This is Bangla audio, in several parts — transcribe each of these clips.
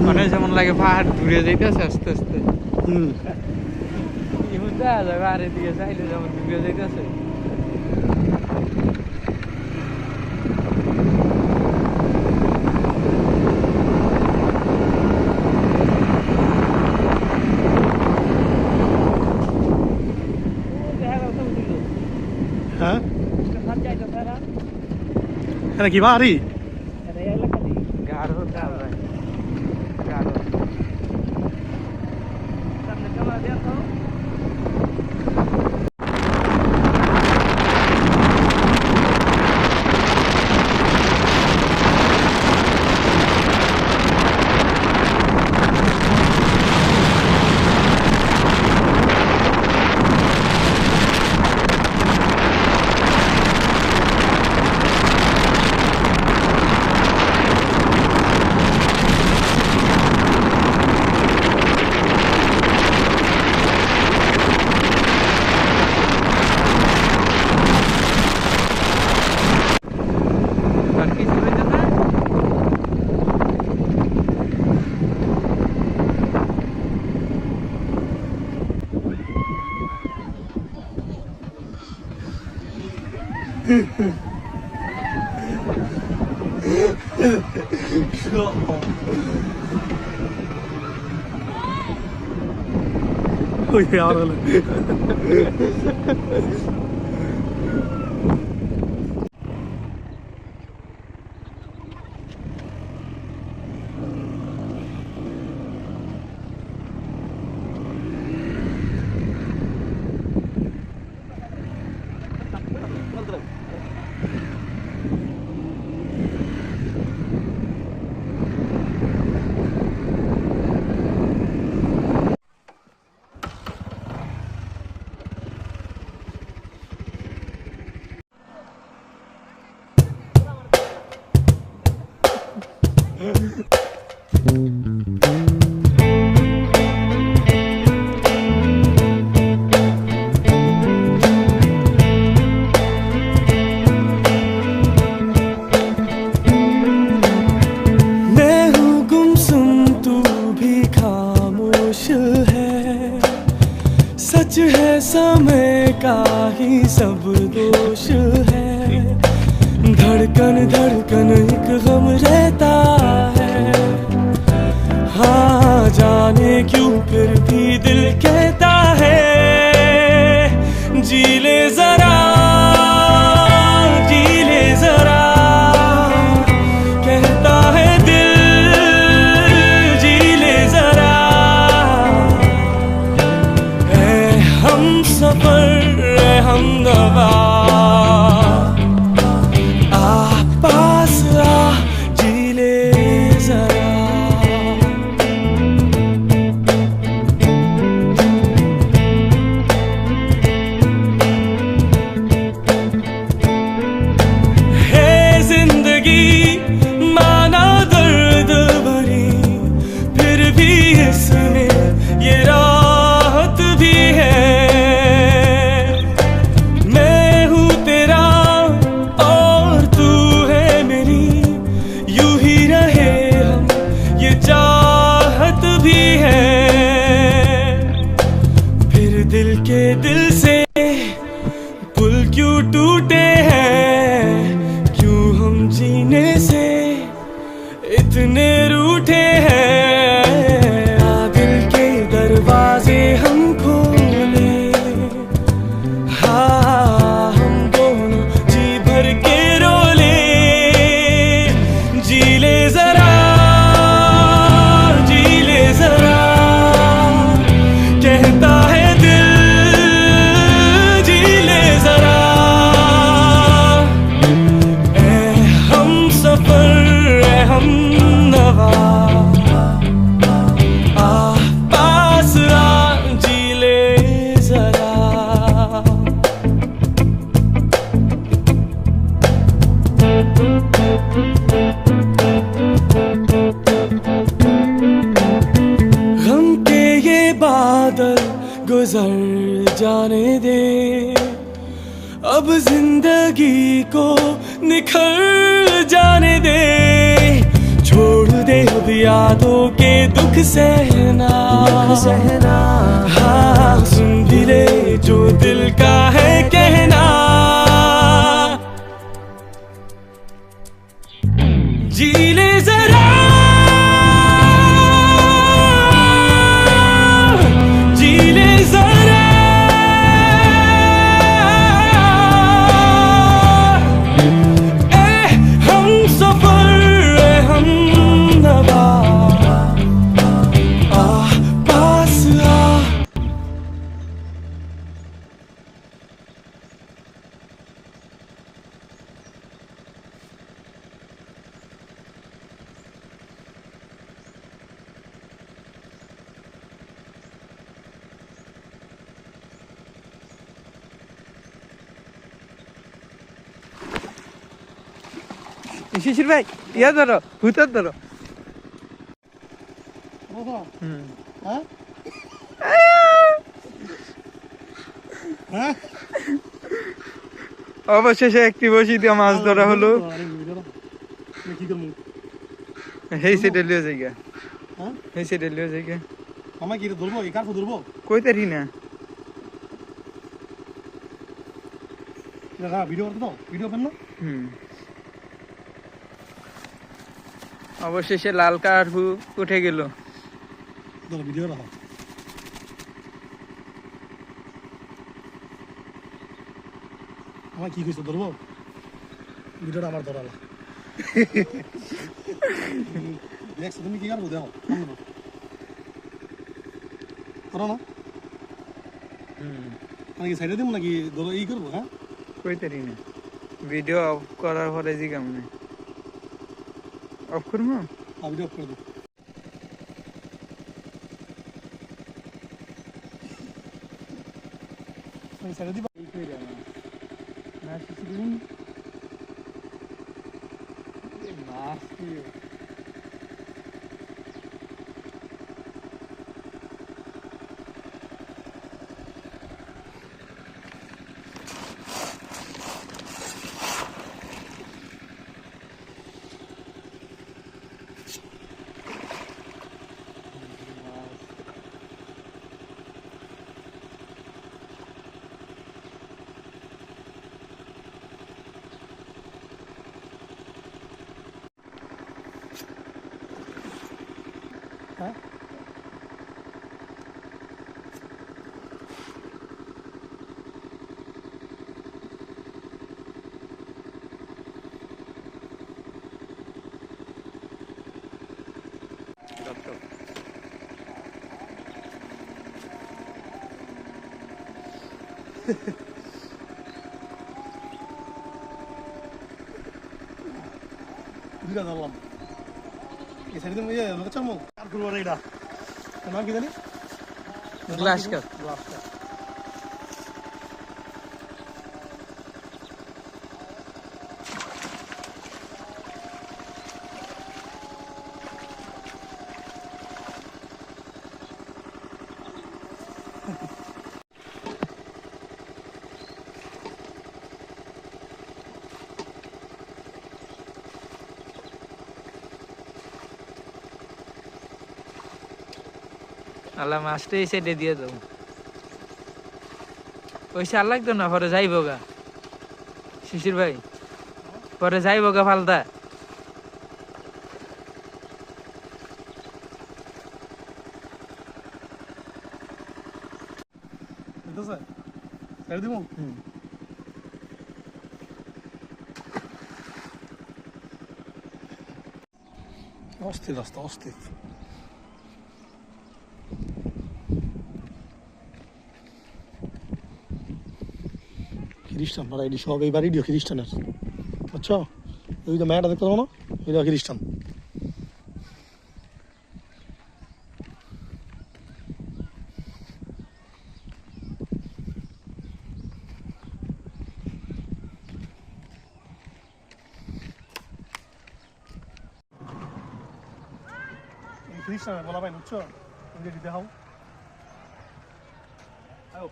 মানে যেমন লাগে পাহাড় দূরে যাইতেছে আস্তে আস্তে। পাহাড়ের দিকে চাইলে যেমন দূরে যাইতেছে। হ্যাঁ এটা কি বাড়ি? গাঢ় ডাল ভাই, গাঢ়। সামনে চলা দেয়া তো। Ôi eo rồi. सच है समय का ही सब दोष है, धड़कन धड़कन एक गम रहता है। हाँ जाने क्यों फिर भी दिल कहता है जी ले जरा, जी ले जरा, कहता है दिल जी ले जरा। हम सफर हम नवा आ पास आ जी ले जरा। है जिंदगी माना दर्द भरी, फिर भी इसमें ये राहत भी है। मैं बादल गुजर जाने दे, अब जिंदगी को निखर जाने दे, छोड़ दे अब यादों के दुख सहना, हाँ सुन भी ले जो दिल का है कहना, जी ले जरा, जी ले जरा, ए हम सफर, ए हम नवा, आ पास आ। শিশির ভাই ইয়া ধরো, ভূতের ধরো। অবশেষে একটি বসি দিয়ে মাছ ধরা হলো। এই সাইডে লিয়ে যাইগা, এই সাইডে লিয়ে যাইগা। আমার কি ধরবো, এই কার ধরবো? কই তারি না ভিডিও করতে দাও, ভিডিও করেন না। অবশেষে লাল কাঠ উঠে গেল। ভিডিও রাখো। আমার কি কইছো ধরবো? ভিডিওটা আমার ধরালা। দেখছো তুমি কি করবো দেখো। করো না। আমি কি সাইডে দিব নাকি ধরো এই করবো? হ্যাঁ কই তারি না, ভিডিও অফ করার পরে জিগাম না। অফ করবো, ভিডিও অফ করে দেবো। সাইডে দিবা। মাছ কি দুইটা ধরলাম। এই সাইডে তুমি আমাকে চামো আর করবো না এটা। নাম কি জানি? Glass cup. Glass cup. Allah মাছটা এই সাইডে দিয়ে দাও। ওই সার লাগতো না, পরে যাইব গা শিশির ভাই, পরে যাইব গা ফালদা। দিব অস্থির রাস্তা, অস্থির। খ্রিস্টান এটি সব এই বাড়িটিও খ্রিস্টানের, বুঝছো? ওই যে মেয়েটা দেখতে পাবো না, এটা খ্রিস্টান। খ্রিস্টানের বলা পাই, বুঝছো? দেখাও আয়ো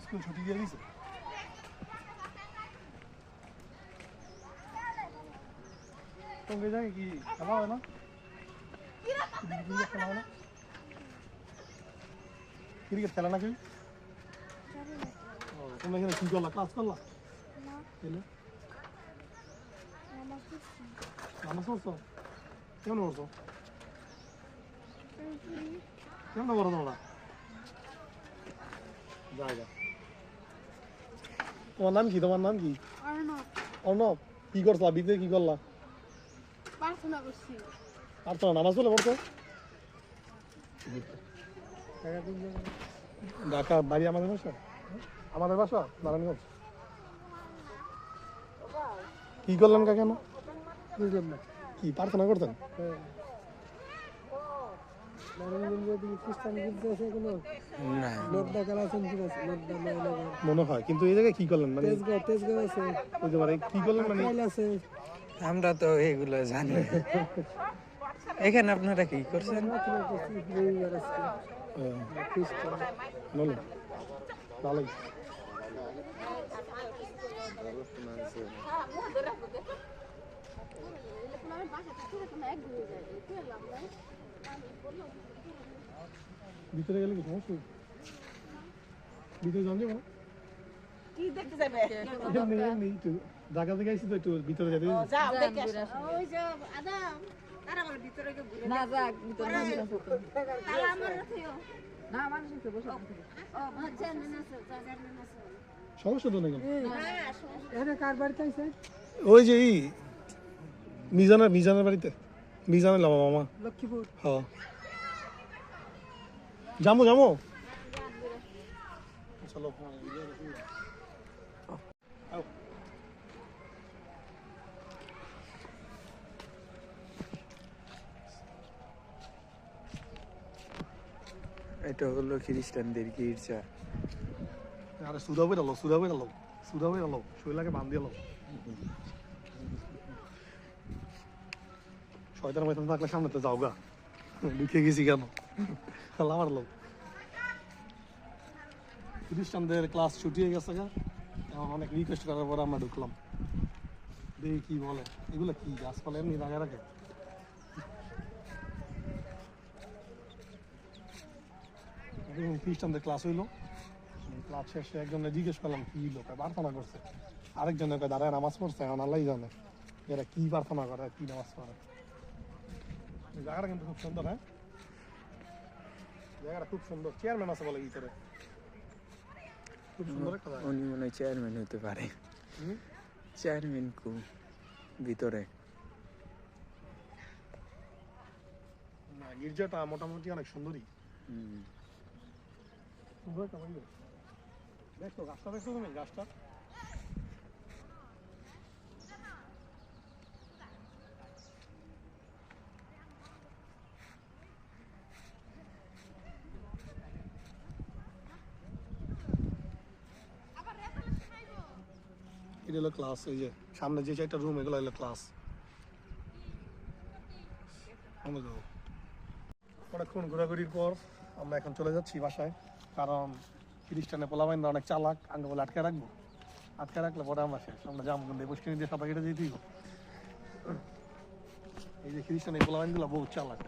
স্কুল ছুটি দিয়ে দিছে তোমাকে জায়গায় কি খেলা হয় না খেলা হয় না ক্রিকেট খেলা না কেউ তোমরা এখানে কি করলা ক্লাস করলা এলে নামাজ পড়ছো কেমন পড়ছো কেমন পড়ো তোমরা জায়গা তোমার নাম কি তোমার নাম কি অর্ণব কি করছো বিতে কি করলা প্রার্থনা করছি আর তো নামাজ পড়লে পড়ছো ঢাকা বাড়ি আমাদের বাসা নারায়ণগঞ্জ কি করলেন কেন বুঝলেন না কি প্রার্থনা করতেন না মনে হয় কিন্তু এই জায়গায় কি করলেন মানে ওই যে মানে কি করলেন মানে আমরা তো এগুলো জানি না। এখানে আপনারা কি করছেন? বলো ভালোই ভিতরে গেলে কি সমস্যা ভিতরে যান যাবো কি দেখতে যাবে এমনি এমনি একটু ঢাকা থেকে আসছি তো একটু ভিতরে যেতে যাও দেখে আসো ওই যে আদাম তারা আমার ভিতরে গিয়ে ঘুরে না যাক ভিতরে তারা আমার রাখিও না মানুষ তো বসে ও আচ্ছা না সমস্যা তো নেই এখানে কার বাড়িতে আইছে ওই যে মিজানের বাড়িতে মিজানের মামা লক্ষ্মীপুর হ্যাঁ যামো চলো এটা হলো খ্রিস্টানদের গির্জা। আরে সুদা বেরালো শৈলাকে বান্ধ দিয়ে শয়তান ময়তান থাকলে সামনে তো যাও গা ঢুকে গেছি কেন আমার লোক খ্রিস্টানদের ক্লাস ছুটি হয়ে গেছে গা এখন অনেক রিকোয়েস্ট করার পর আমরা ঢুকলাম দেখি কি বলে এগুলো কি গাছপালা এমনি রাখে রাখে খ্রিস্টানদের ক্লাস হইলো ক্লাস শেষে একজনে জিজ্ঞেস করলাম কি লোক প্রার্থনা করছে আরেকজনের দাঁড়ায় নামাজ পড়ছে এখন আল্লাহ জানে এরা কি প্রার্থনা করে কি নামাজ পড়ে জায়গাটা কিন্তু খুব সুন্দর হ্যাঁ জায়গাটা খুব সুন্দর চেয়ারম্যান আছে বলে ভিতরে খুব সুন্দর একটা জায়গা উনি মনে হয় চেয়ারম্যান হতে পারে। চেয়ারম্যান কু ভিতরে না গির্জাটা মোটামুটি অনেক সুন্দরই সুন্দর একটা মন্দির দেখো গাছটা দেখছো তুমি গাছটা এটা হলো ক্লাস এই যে সামনে যে চারটা রুম এগুলো হলো ক্লাস অনেকক্ষণ ঘোরাঘুরির পর আমরা এখন চলে যাচ্ছি বাসায় কারণ খ্রিস্টানে পোলাবাইন অনেক চালাক আগে বলে আটকে রাখলে পরে আমরা শেষ আমরা যাবো কিন্তু পুষ্কিনি দিয়ে সাঁতার কেটে যেতেই এই যে খ্রিস্টান এই পোলাবাইন গুলো বহু চালাক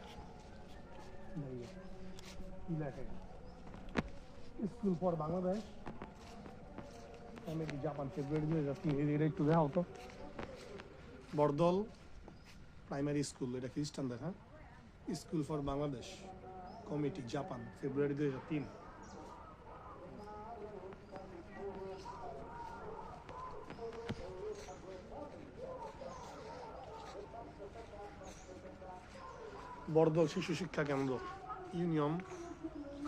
স্কুল ফর বাংলাদেশ জাপান ফেব্রুয়ারি এটা একটু দেখা হতো বরদল প্রাইমারি স্কুল এটা খ্রিস্টানদের হ্যাঁ school for Bangladesh committee Japan February 2003 বরদল শিশু শিক্ষা কেন্দ্র ইউনিয়ন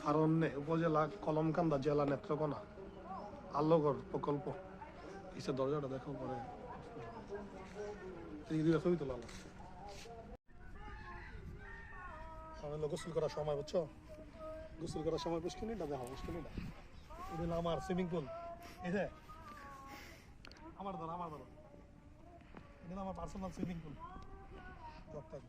খারণ্যে উপজেলা কলমকান্দা জেলা নেত্রকোনা আলোগড় প্রকল্প কিসের দরজাটা দেখো পরে ছবি তোলা হলো গোসল করার সময় বুঝছো গোসল করার সময় পুষ্কিনিটা দেখো পুষ্কিনিটা এটা হলো আমার সুইমিং পুল এই যে আমার ধরো এটা আমার পার্সোনাল সুইমিং পুল জগটাই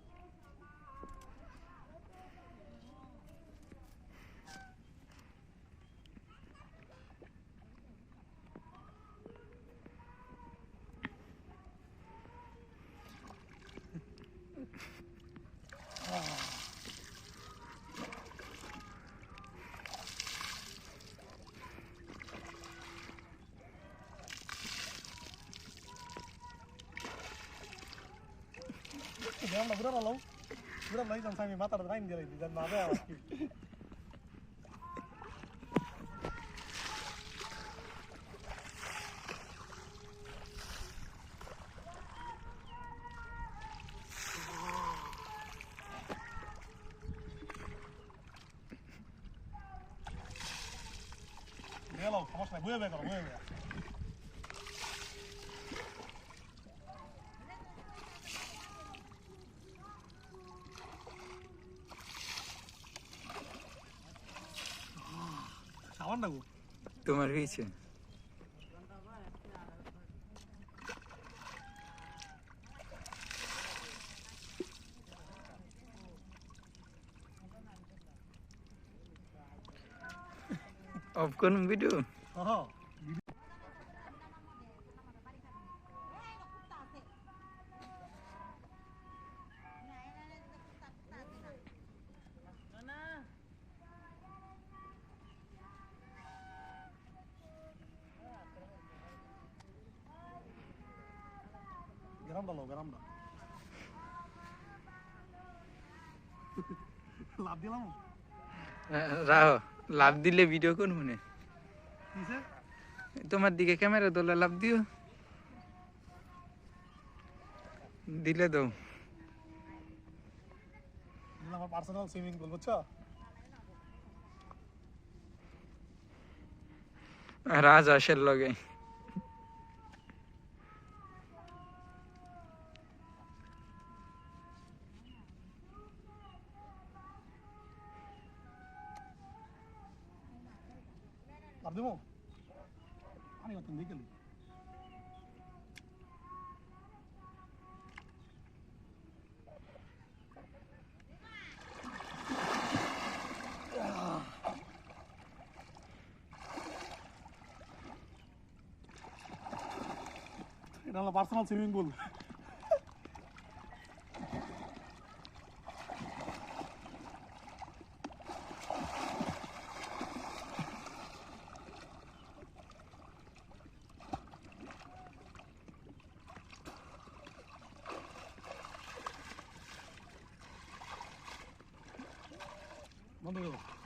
আমরা budak lagi jangan sampai mata lain dia lagi jangan ada lagi dia lo kamu selesai boleh kalau boleh kawan dah gua তোমার হয়েছে অফ করুন ভিডিও oh garam dah লাভ দিলাম রাহ লাভ দিলে ভিডিও কোন মনে কিসে তোমার দিকে ক্যামেরা দোলা লাভ দিও দিলে দাও আমার পার্সোনাল সুইমিং পুল বুঝছো রাজ আসের লগে লাভ দেবো পানি কত দেখে এটা হলো পার্সোনাল সুইমিং পুল বন্ধ করো